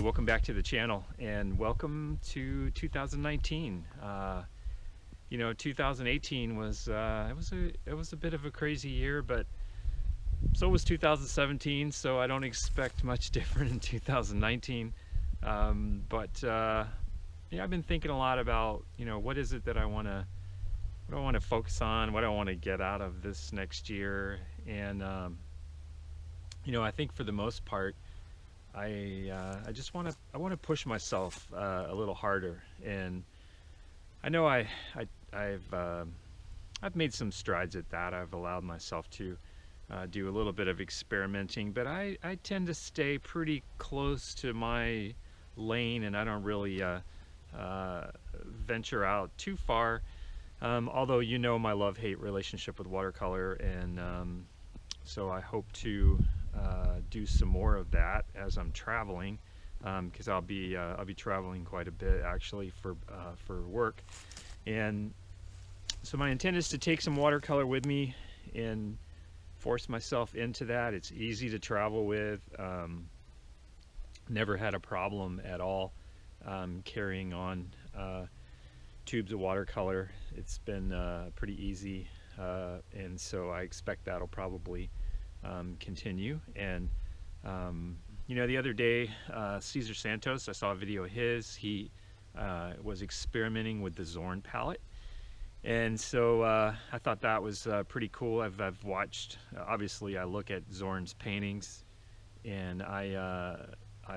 welcome back to the channel and welcome to 2019. 2018 was it was a bit of a crazy year, but so was 2017. So I don't expect much different in 2019. Yeah, I've been thinking a lot about what is it that I want to focus on, what I want to get out of this next year, and I think for the most part, I want to push myself a little harder, and I know I've made some strides at that. I've allowed myself to do a little bit of experimenting, but I tend to stay pretty close to my lane, and I don't really venture out too far. Although my love-hate relationship with watercolor, and so I hope to do some more of that as I'm traveling, because I'll be traveling quite a bit actually for work, and so my intent is to take some watercolor with me and force myself into that. It's easy to travel with. Never had a problem at all carrying on tubes of watercolor. It's been pretty easy, and so I expect that'll probably continue. And the other day, Cesar Santos, I saw a video of his. He was experimenting with the Zorn palette, and so I thought that was pretty cool. I've watched, obviously I look at Zorn's paintings, and I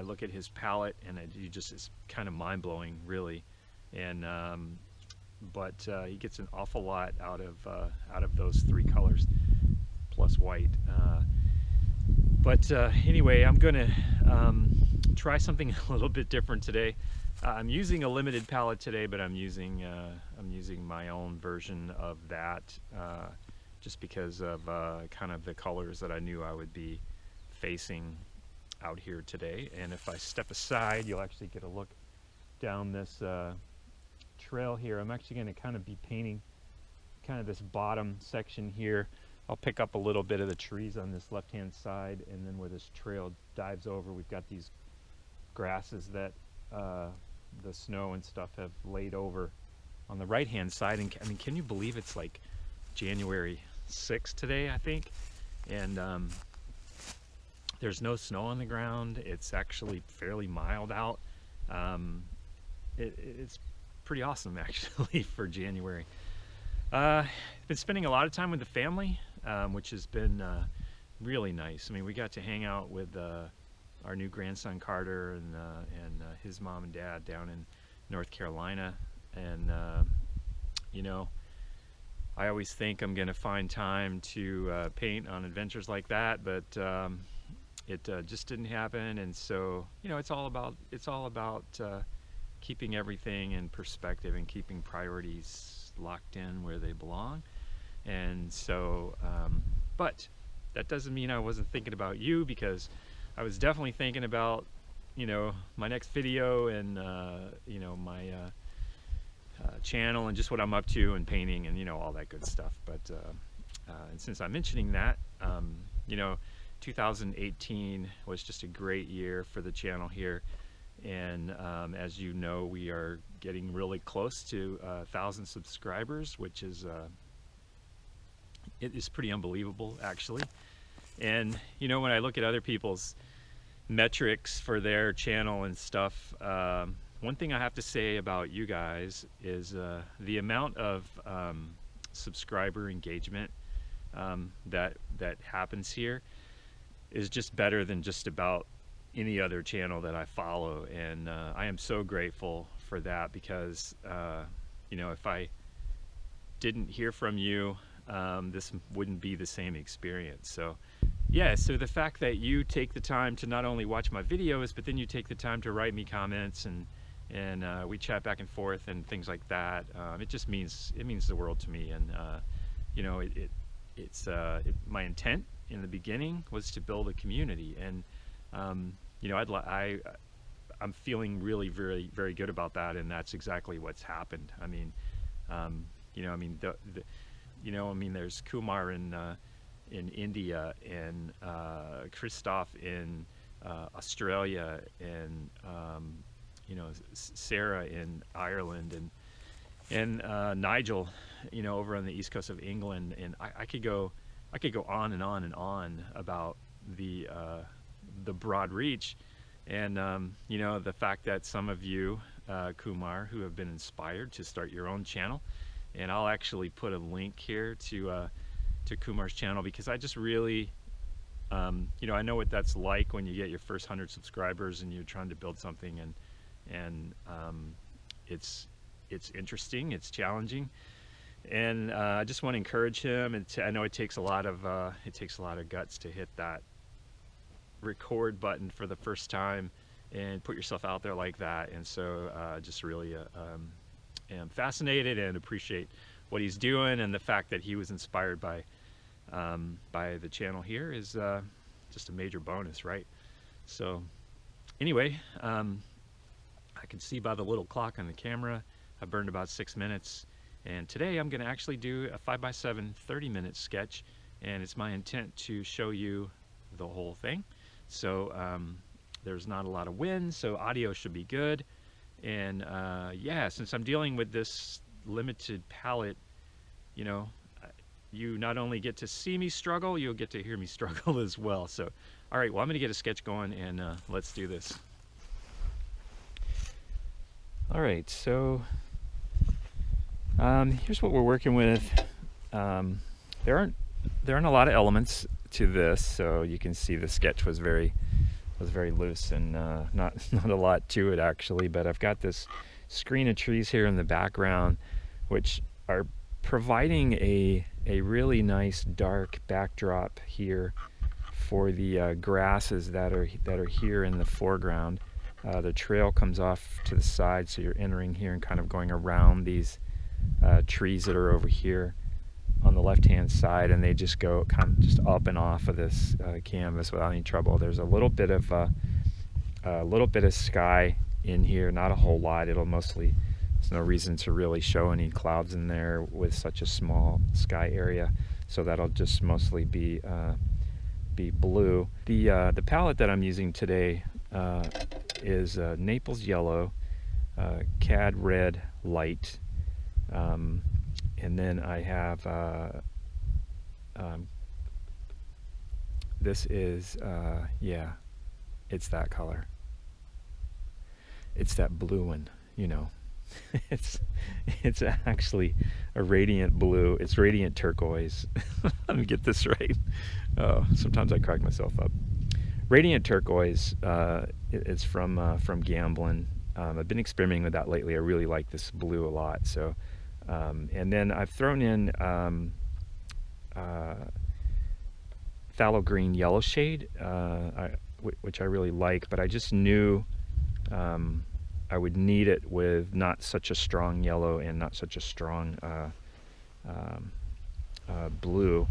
look at his palette, and it's kind of mind-blowing, really. And but he gets an awful lot out of those three colors plus white. Anyway, I'm gonna try something a little bit different today. I'm using a limited palette today, but I'm using my own version of that, just because of kind of the colors that I knew I would be facing out here today. And if I step aside, you'll actually get a look down this trail here. I'm actually going to kind of be painting kind of this bottom section here. I'll pick up a little bit of the trees on this left hand side, and then where this trail dives over, we've got these grasses that the snow and stuff have laid over on the right hand side. And I mean, can you believe it's like January 6th today, I think, and there's no snow on the ground. It's actually fairly mild out. It's pretty awesome actually for January. I've been spending a lot of time with the family, which has been really nice. I mean, we got to hang out with our new grandson Carter and his mom and dad down in North Carolina, and I always think I'm gonna find time to paint on adventures like that, but it just didn't happen. And so it's all about keeping everything in perspective and keeping priorities locked in where they belong. And so but that doesn't mean I wasn't thinking about you, because I was definitely thinking about my next video, and my channel, and just what I'm up to, and painting, and all that good stuff. But and since I'm mentioning that, 2018 was just a great year for the channel here, and as you know, we are getting really close to 1,000 subscribers, which is it is pretty unbelievable actually. And when I look at other people's metrics for their channel and stuff, one thing I have to say about you guys is the amount of subscriber engagement that happens here is just better than just about any other channel that I follow. And I am so grateful for that, because if I didn't hear from you, this wouldn't be the same experience. So yeah, so the fact that you take the time to not only watch my videos, but then you take the time to write me comments, and we chat back and forth and things like that, it means the world to me. And my intent in the beginning was to build a community, and I'm feeling really very, very good about that, and that's exactly what's happened. I mean, there's Kumar in India, and Christoph in Australia, and you know, Sarah in Ireland, and Nigel, you know, over on the east coast of England. And I could go on and on and on about the broad reach, and you know, the fact that some of you, Kumar, who have been inspired to start your own channel. And I'll actually put a link here to Kumar's channel, because I just really, you know, I know what that's like when you get your first 100 subscribers and you're trying to build something, and it's interesting, it's challenging, and I just want to encourage him. And I know it takes a lot of guts to hit that record button for the first time and put yourself out there like that. And so just really am fascinated and appreciate what he's doing, and the fact that he was inspired by the channel here is just a major bonus, right? So anyway, I can see by the little clock on the camera I burned about 6 minutes, and today I'm going to actually do a 5x7 30-minute sketch, and it's my intent to show you the whole thing. So there's not a lot of wind, so audio should be good. And yeah, since I'm dealing with this limited palette, you know, you not only get to see me struggle, you'll get to hear me struggle as well. So, all right, well, I'm going to get a sketch going, and let's do this. All right, so here's what we're working with. There aren't a lot of elements to this, so you can see the sketch was very loose, and not a lot to it actually. But I've got this screen of trees here in the background, which are providing a really nice dark backdrop here for the grasses that are here in the foreground. The trail comes off to the side, so you're entering here and kind of going around these trees that are over here on the left-hand side, and they just go kind of just up and off of this canvas without any trouble. There's a little bit of sky in here, not a whole lot. It'll mostly, there's no reason to really show any clouds in there with such a small sky area, so that'll just mostly be blue. The palette that I'm using today is Naples Yellow, Cad Red Light, and then I have this is yeah, it's that color. It's that blue one, you know. it's actually a radiant blue. It's radiant turquoise. Let me get this right. Oh, sometimes I crack myself up. Radiant turquoise. It's from Gamblin. I've been experimenting with that lately. I really like this blue a lot. So, and then I've thrown in phthalo green yellow shade, which I really like, but I just knew I would need it with not such a strong yellow and not such a strong blue.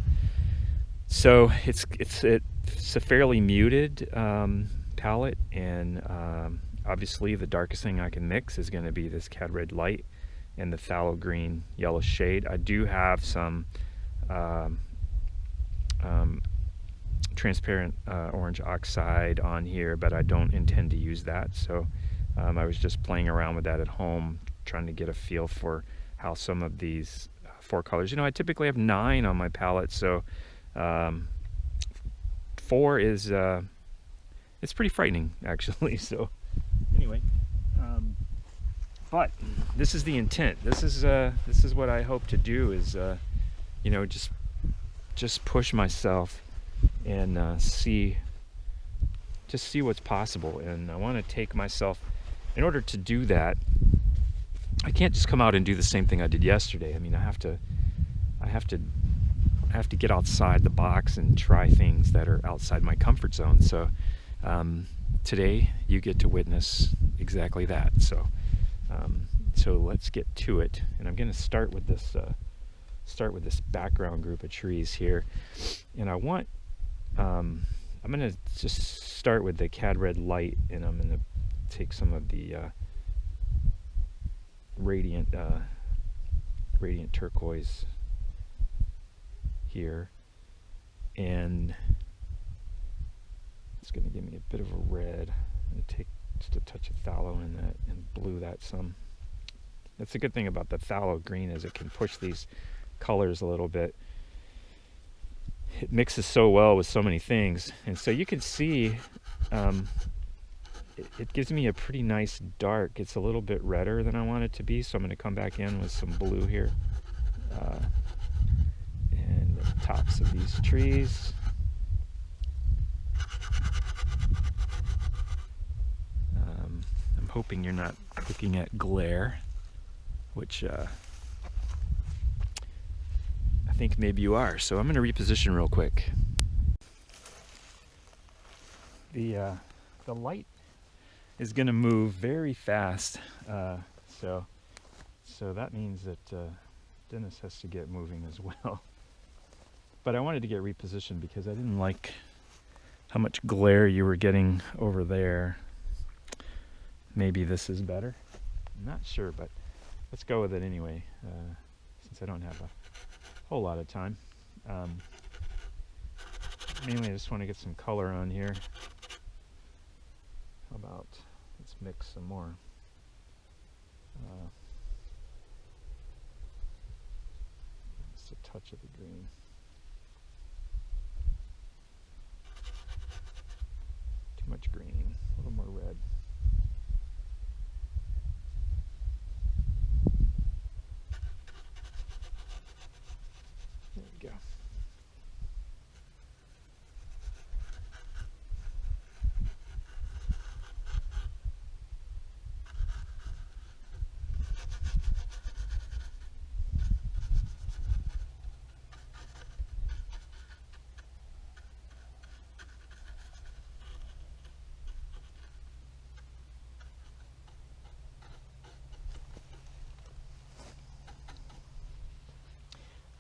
So it's a fairly muted palette, and obviously the darkest thing I can mix is going to be this Cad Red Light and the phthalo green yellow shade. I do have some transparent orange oxide on here, but I don't intend to use that. So I was just playing around with that at home, trying to get a feel for how some of these 4 colors, you know, I typically have 9 on my palette, so 4 is it's pretty frightening actually. So anyway, but this is the intent. This is what I hope to do, is you know, just push myself and see what's possible. And I want to take myself, in order to do that, I can't just come out and do the same thing I did yesterday. I mean, I have to get outside the box and try things that are outside my comfort zone. So today you get to witness exactly that. So so let's get to it, and I'm going to start with this background group of trees here, and I want I'm going to just start with the Cad Red Light, and I'm going to take some of the radiant turquoise here, and It's going to give me a bit of a red. I'm going to take just a touch of phthalo in that and blue that some. That's the good thing about the phthalo green, is it can push these colors a little bit. It mixes so well with so many things, and so you can see it gives me a pretty nice dark. It's a little bit redder than I want it to be, so I'm going to come back in with some blue here and the tops of these trees. I'm hoping you're not looking at glare, which I think maybe you are, so I'm going to reposition real quick. The light is going to move very fast, so that means that Dennis has to get moving as well. But I wanted to get repositioned because I didn't like how much glare you were getting over there. Maybe this is better. I'm not sure, but let's go with it anyway, since I don't have a whole lot of time. Mainly I just want to get some color on here. How about, let's mix some more. Just a touch of the green. Too much green, a little more red. There we go.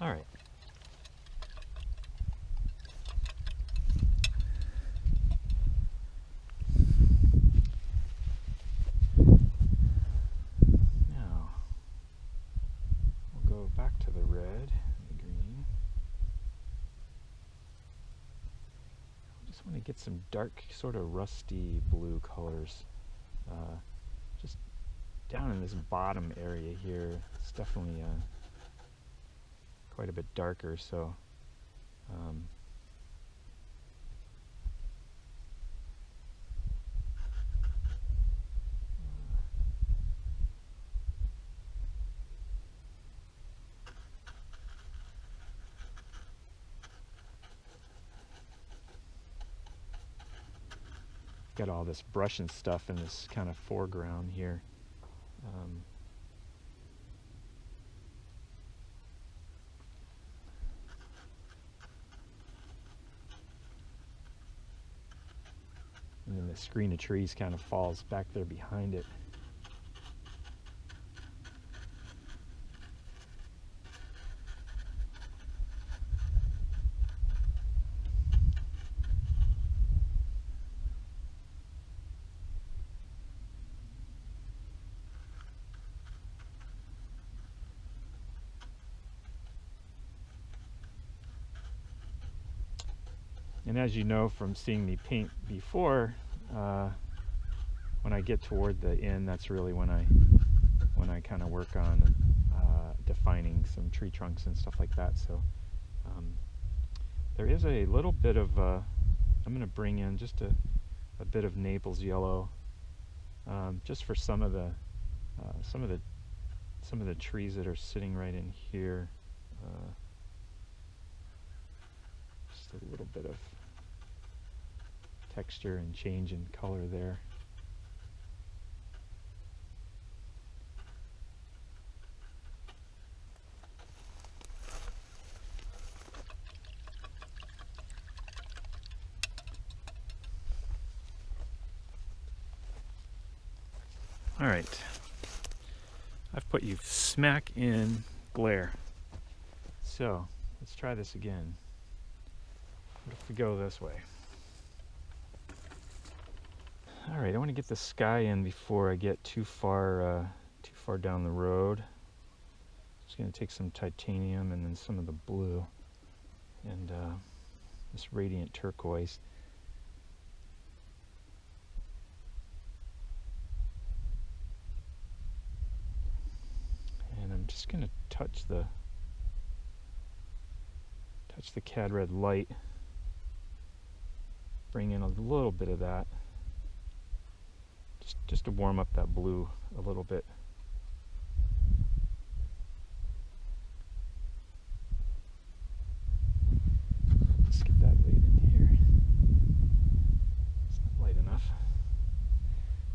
All right. Now, we'll go back to the red and the green. I just want to get some dark, sort of rusty blue colors. Just down in this bottom area here, it's definitely quite a bit darker, so got all this brush and stuff in this kind of foreground here. And then the screen of trees kind of falls back there behind it. And as you know from seeing me paint before, when I get toward the end, that's really when I kind of work on defining some tree trunks and stuff like that. So there is a little bit of I'm going to bring in just a bit of Naples yellow, just for some of the trees that are sitting right in here. Just a little bit of texture and change in color there. All right, I've put you smack in glare. So let's try this again. What if we go this way? All right, I want to get the sky in before I get too far down the road. Just going to take some titanium and then some of the blue and this radiant turquoise. just going to touch the cad red light, bring in a little bit of that, just to warm up that blue a little bit. Let's get that light in here. It's not light enough.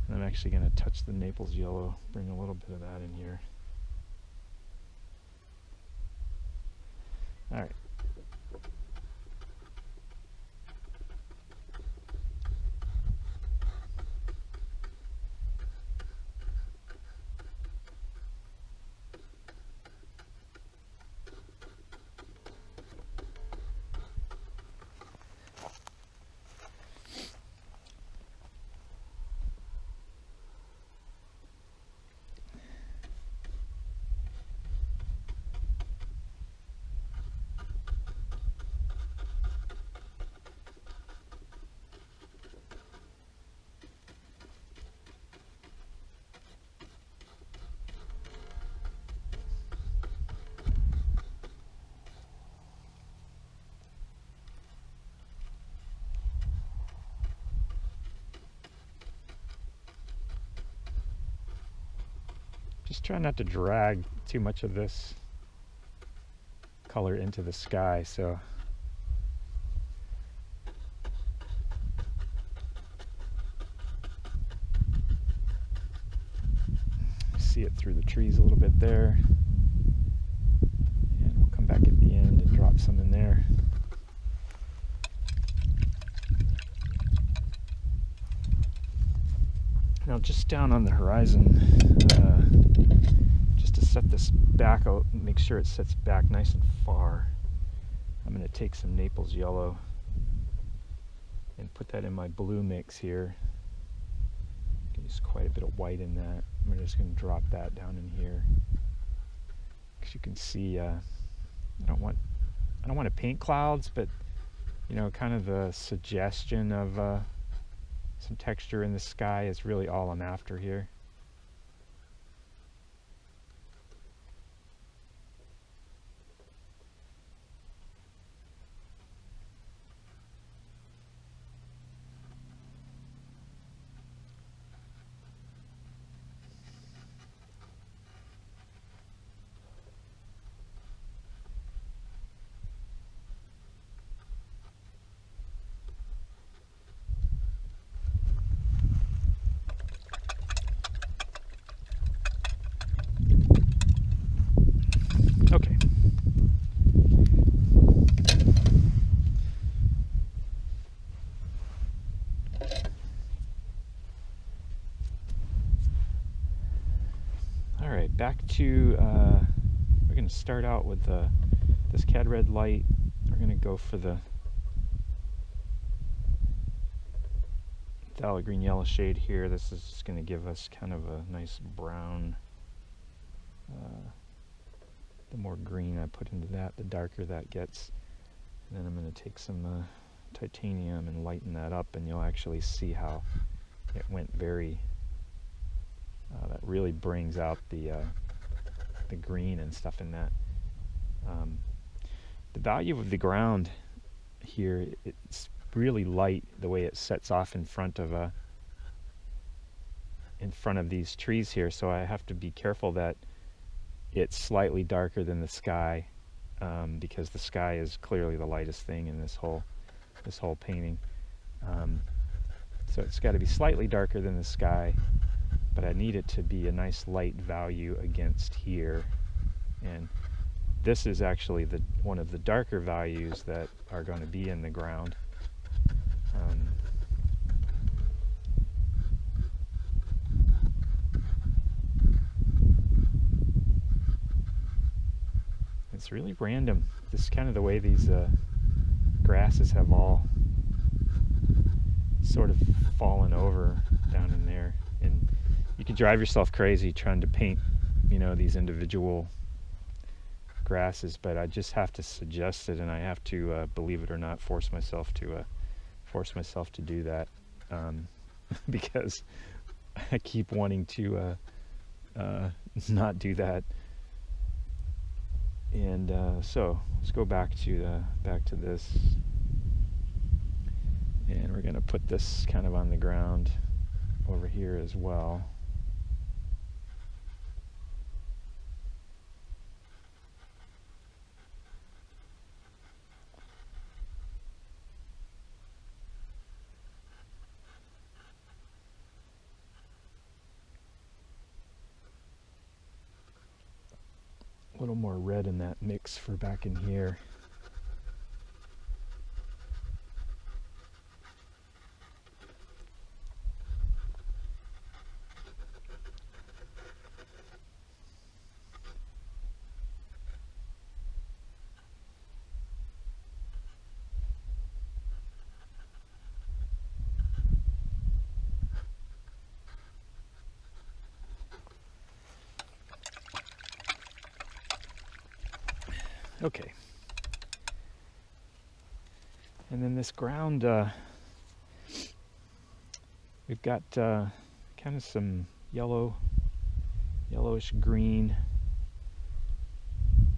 And I'm actually going to touch the Naples yellow, bring a little bit of that in here. All right. Just try not to drag too much of this color into the sky, so see it through the trees a little bit there, and we'll come back at the end and drop some in there. Now just down on the horizon, just to set this back, I'll make sure it sets back nice and far. I'm going to take some Naples yellow and put that in my blue mix here. Use quite a bit of white in that. I'm just going to drop that down in here. As you can see, I don't want to paint clouds, but you know, kind of the suggestion of some texture in the sky is really all I'm after here. Okay. All right, back to, we're going to start out with this cad red light. We're going to go for the phthalo green yellow shade here. This is just going to give us kind of a nice brown. The more green I put into that, the darker that gets. And then I'm going to take some titanium and lighten that up, and you'll actually see how it went very, that really brings out the green and stuff in that. The value of the ground here, it's really light the way it sets off in front of these trees here, so I have to be careful that it's slightly darker than the sky, because the sky is clearly the lightest thing in this whole painting. So it's got to be slightly darker than the sky, but I need it to be a nice light value against here. And this is actually one of the darker values that are going to be in the ground. It's really random. This is kind of the way these grasses have all sort of fallen over down in there. And you can drive yourself crazy trying to paint, you know, these individual grasses, but I just have to suggest it, and I have to, believe it or not, force myself to do that, because I keep wanting to not do that. And so let's go back to this, and we're going to put this kind of on the ground over here as well. A little more red in that mix for back in here. Okay. And then this ground, we've got kind of some yellowish green.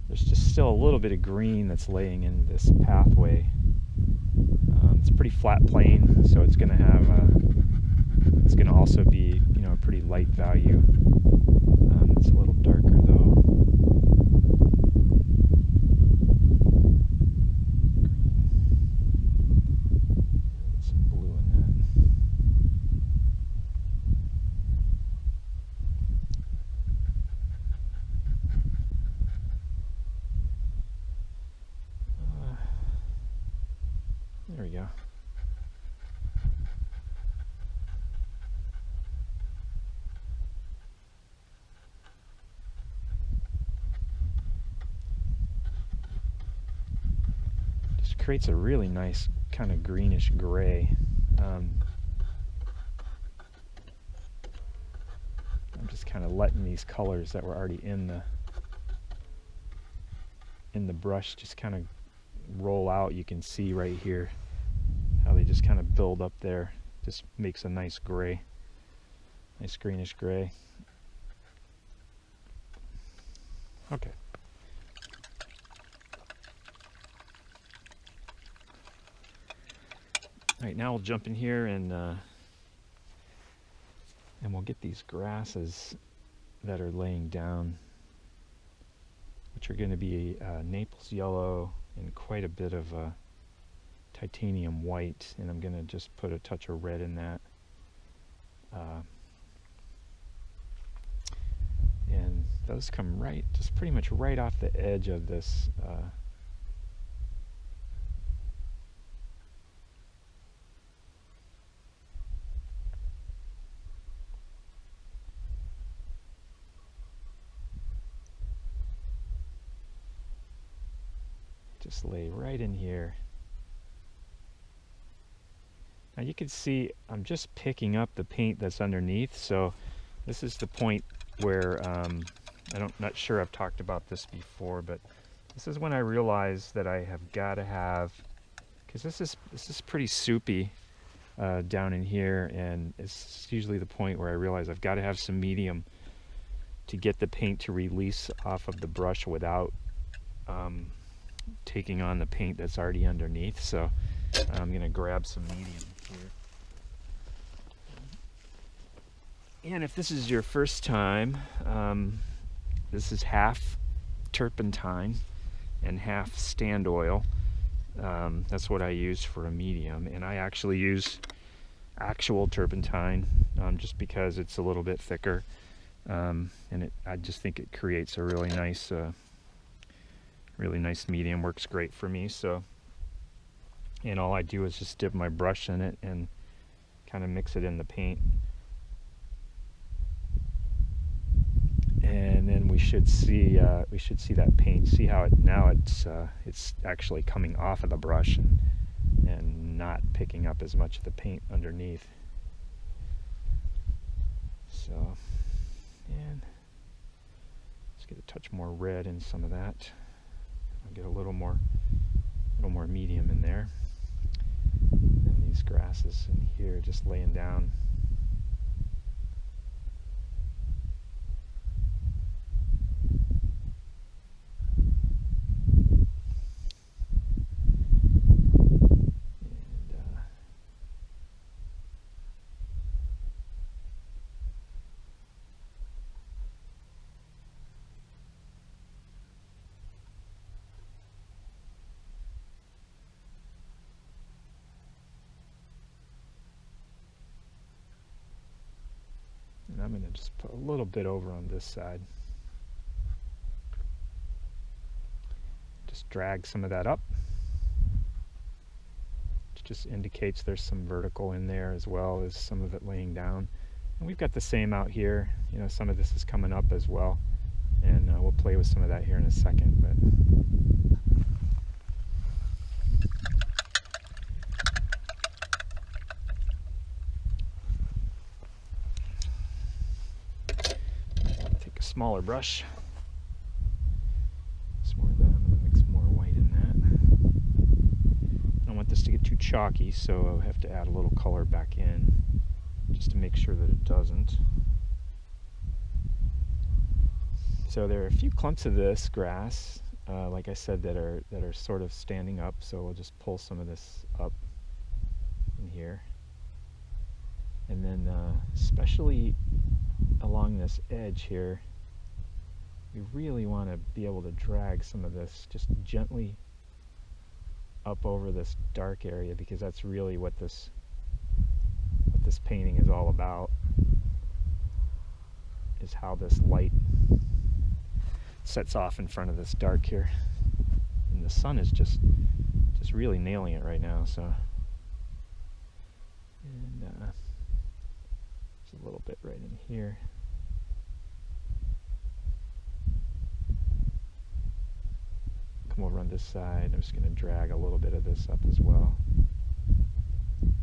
There's just still a little bit of green that's laying in this pathway. It's a pretty flat plane, so it's going to have it's going to also be, you know, a pretty light value. It's a little darker though. There we go. Just creates a really nice kind of greenish gray. I'm just kind of letting these colors that were already in the brush just kind of roll out. You can see right here how they just kind of build up there. Just makes a nice gray, nice greenish gray. Okay. All right, now we'll jump in here and we'll get these grasses that are laying down, which are going to be Naples yellow and quite a bit of titanium white, and I'm going to just put a touch of red in that. And those come right, just pretty much right off the edge of this just lay right in here. Now you can see I'm just picking up the paint that's underneath, so this is the point where not sure I've talked about this before, but this is when I realized that I have got to have, because this is pretty soupy down in here, and it's usually the point where I realize I've got to have some medium to get the paint to release off of the brush without taking on the paint that's already underneath. So I'm going to grab some medium here. And if this is your first time, this is half turpentine and half stand oil. That's what I use for a medium, and I actually use actual turpentine just because it's a little bit thicker, and I just think it creates a really nice medium. Works great for me. So, and all I do is just dip my brush in it and kind of mix it in the paint, and then we should see that paint. See how it's actually coming off of the brush and not picking up as much of the paint underneath. So, and let's get a touch more red in some of that. I'll get a little more medium in there. And these grasses in here just laying down. I'm going to just put a little bit over on this side. Just drag some of that up. It just indicates there's some vertical in there as well as some of it laying down. And we've got the same out here. You know, some of this is coming up as well. And we'll play with some of that here in a second. But take a smaller brush. Some more of that. I'm going to mix more white in that. I don't want this to get too chalky, so I'll have to add a little color back in just to make sure that it doesn't. So there are a few clumps of this grass, like I said, that are sort of standing up. So we'll just pull some of this up in here, and then especially along this edge here, we really want to be able to drag some of this just gently up over this dark area, because that's really what this painting is all about. Is how this light sets off in front of this dark here, and the sun is just really nailing it right now. So, and there's a little bit right in here. Come over on this side. I'm just going to drag a little bit of this up as well. And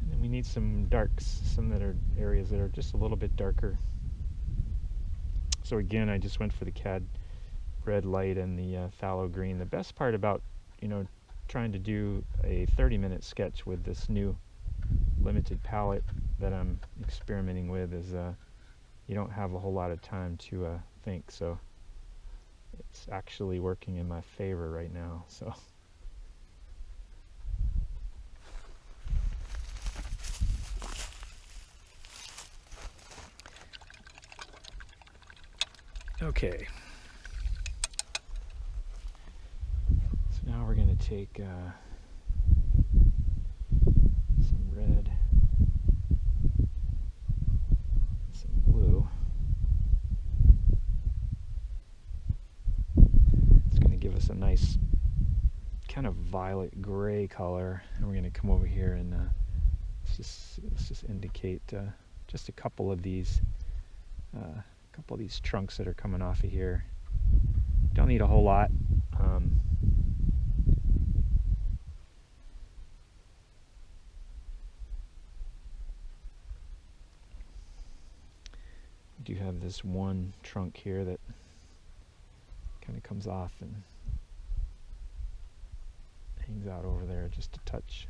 then we need some darks, some that are areas that are just a little bit darker. So again, I just went for the cad red light and the phthalo green. The best part about, you know, trying to do a 30-minute sketch with this new limited palette that I'm experimenting with is you don't have a whole lot of time to think. So it's actually working in my favor right now. So. Okay, so now we're going to take some red, some blue. It's going to give us a nice kind of violet gray color, and we're going to come over here and let's just indicate just a couple of these trunks that are coming off of here. Don't need a whole lot. We do have this one trunk here that kind of comes off and hangs out over there just a touch.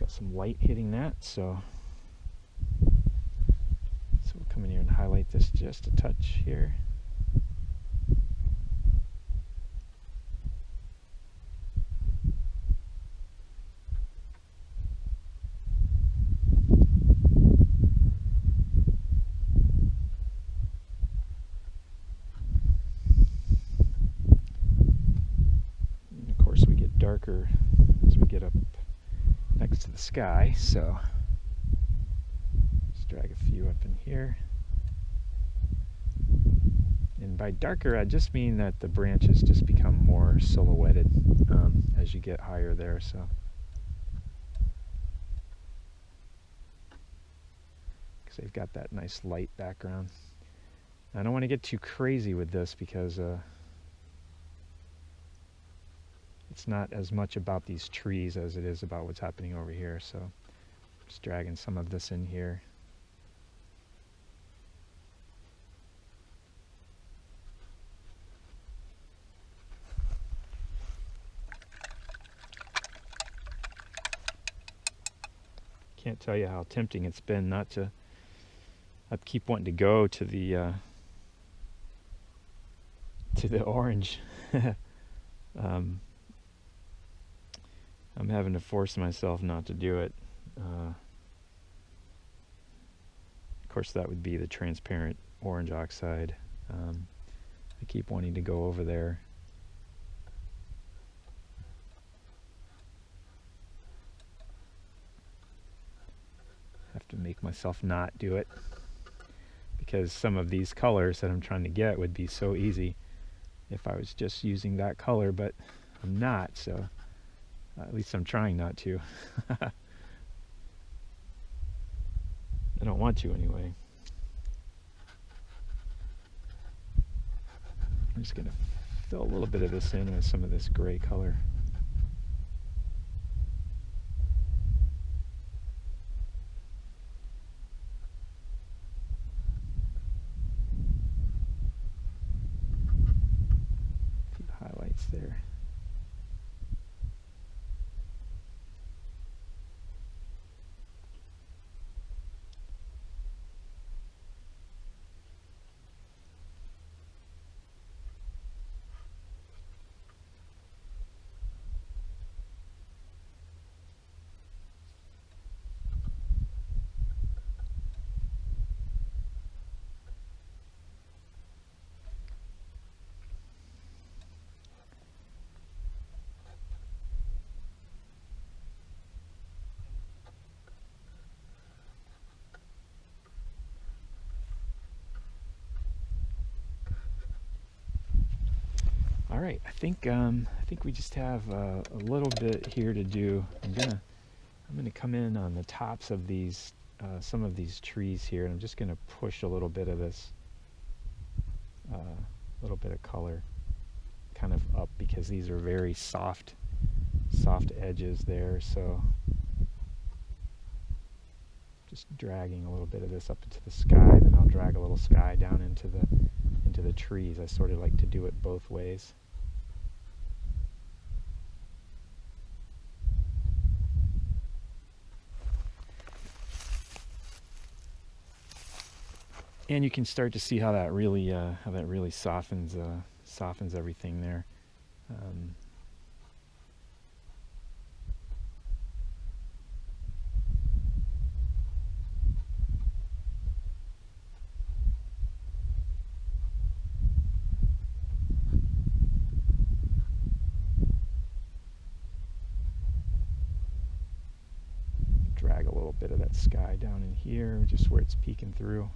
Some light hitting that, so we'll come in here and highlight this just a touch here. And of course we get darker as we get up next to the sky, so just drag a few up in here. And by darker, I just mean that the branches just become more silhouetted as you get higher there. So because they've got that nice light background. I don't want to get too crazy with this because it's not as much about these trees as it is about what's happening over here. So just dragging some of this in here. Can't tell you how tempting it's been not to. I keep wanting to go to the orange. I'm having to force myself not to do it. Of course, that would be the transparent orange oxide. I keep wanting to go over there. Have to make myself not do it, because some of these colors that I'm trying to get would be so easy if I was just using that color, but I'm not, so at least I'm trying not to. I don't want to anyway. I'm just going to fill a little bit of this in with some of this gray color. A few highlights there. All right, I think we just have a little bit here to do. I'm gonna come in on the tops of these some of these trees here, and I'm just gonna push a little bit of this little bit of color kind of up, because these are very soft edges there. So just dragging a little bit of this up into the sky, then I'll drag a little sky down into the trees. I sort of like to do it both ways. And you can start to see how that really softens everything there. Drag a little bit of that sky down in here, just where it's peeking through.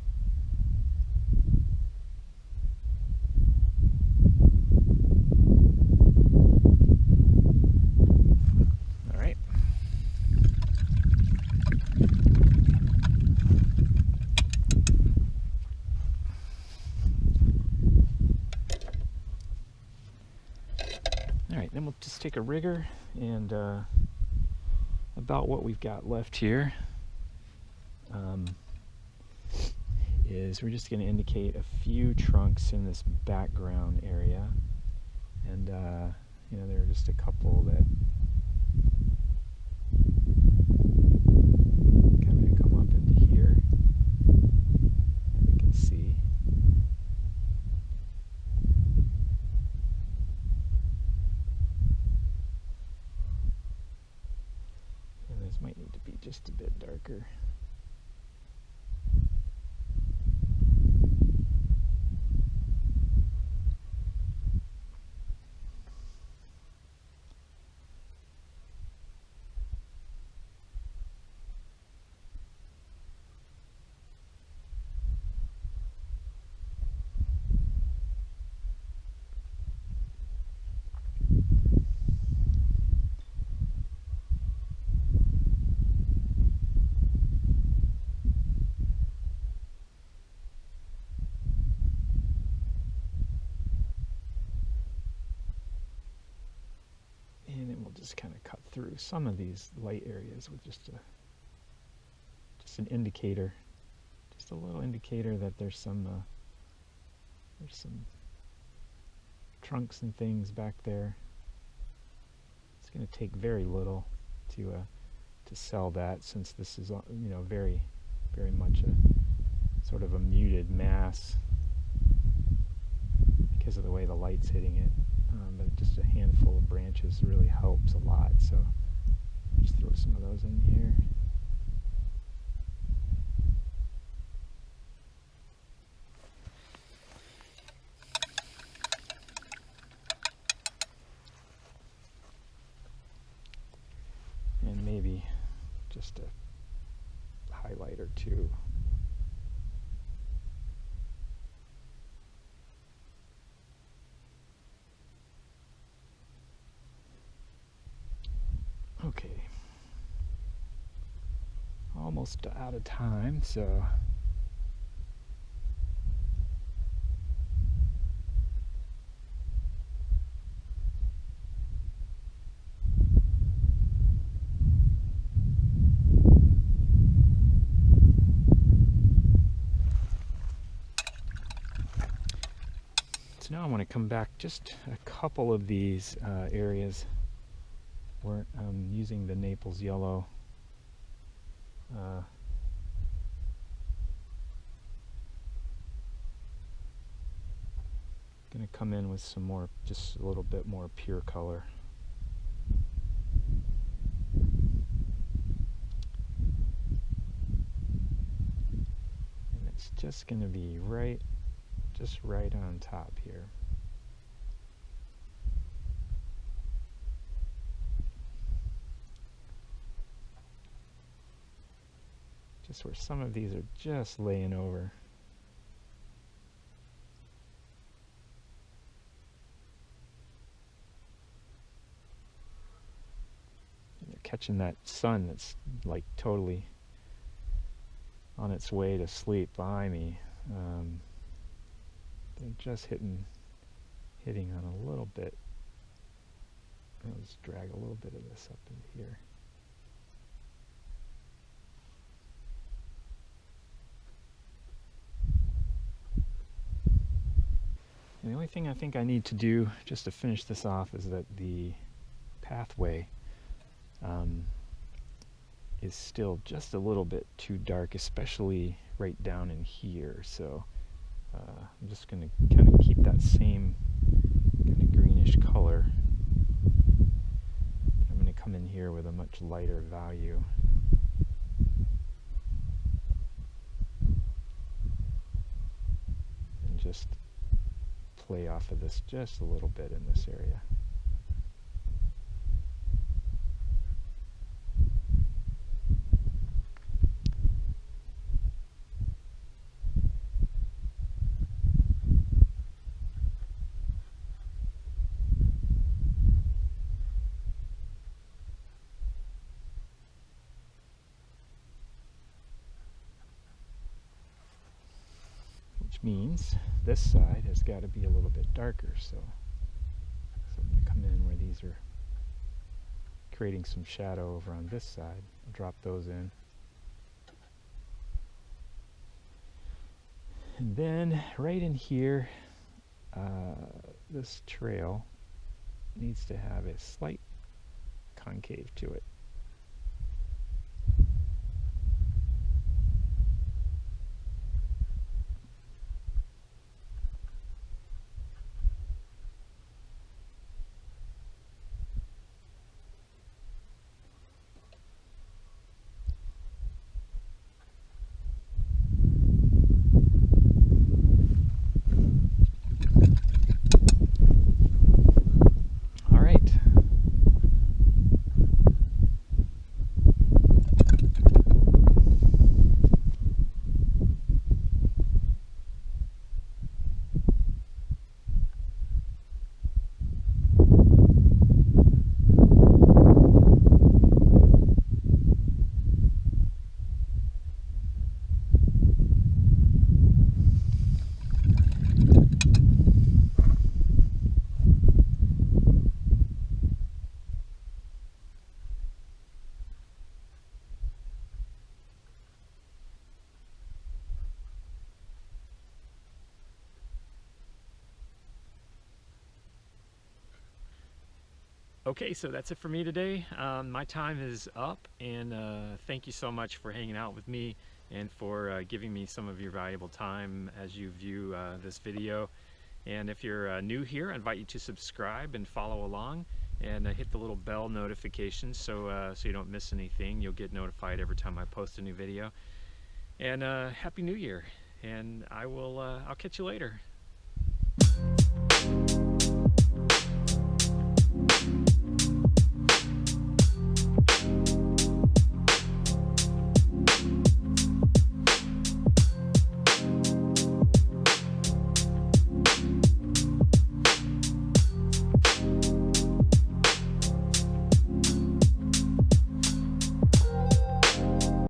Then we'll just take a rigger, and about what we've got left here is we're just going to indicate a few trunks in this background area, and you know, there are just a couple that kind of come up into here that we can see. Might need to be just a bit darker. Just kind of cut through some of these light areas with just an indicator, just a little indicator that there's some trunks and things back there. It's going to take very little to sell that, since this is, you know, very much a sort of a muted mass because of the way the light's hitting it. But just a handful of branches really helps a lot, so just throw some of those in here. just a highlight or two. Okay, almost out of time, so now I want to come back just a couple of these areas where I'm using the Naples yellow. Going to come in with some more, just a little bit more pure color. And it's just going to be just right on top here. Just where some of these are just laying over. And you're catching that sun that's like totally on its way to sleep behind me. They're just hitting on a little bit. I'll just drag a little bit of this up into here. And the only thing I think I need to do just to finish this off is that the pathway is still just a little bit too dark, especially right down in here. So I'm just going to kind of keep that same kind of greenish color. I'm going to come in here with a much lighter value. And just play off of this just a little bit in this area. Means this side has got to be a little bit darker, so I'm going to come in where these are creating some shadow over on this side. I'll drop those in, and then right in here, this trail needs to have a slight concave to it. Okay, so that's it for me today. My time is up, and thank you so much for hanging out with me and for giving me some of your valuable time as you view this video. And if you're new here, I invite you to subscribe and follow along, and hit the little bell notification so you don't miss anything. You'll get notified every time I post a new video. And Happy New Year, and I'll catch you later.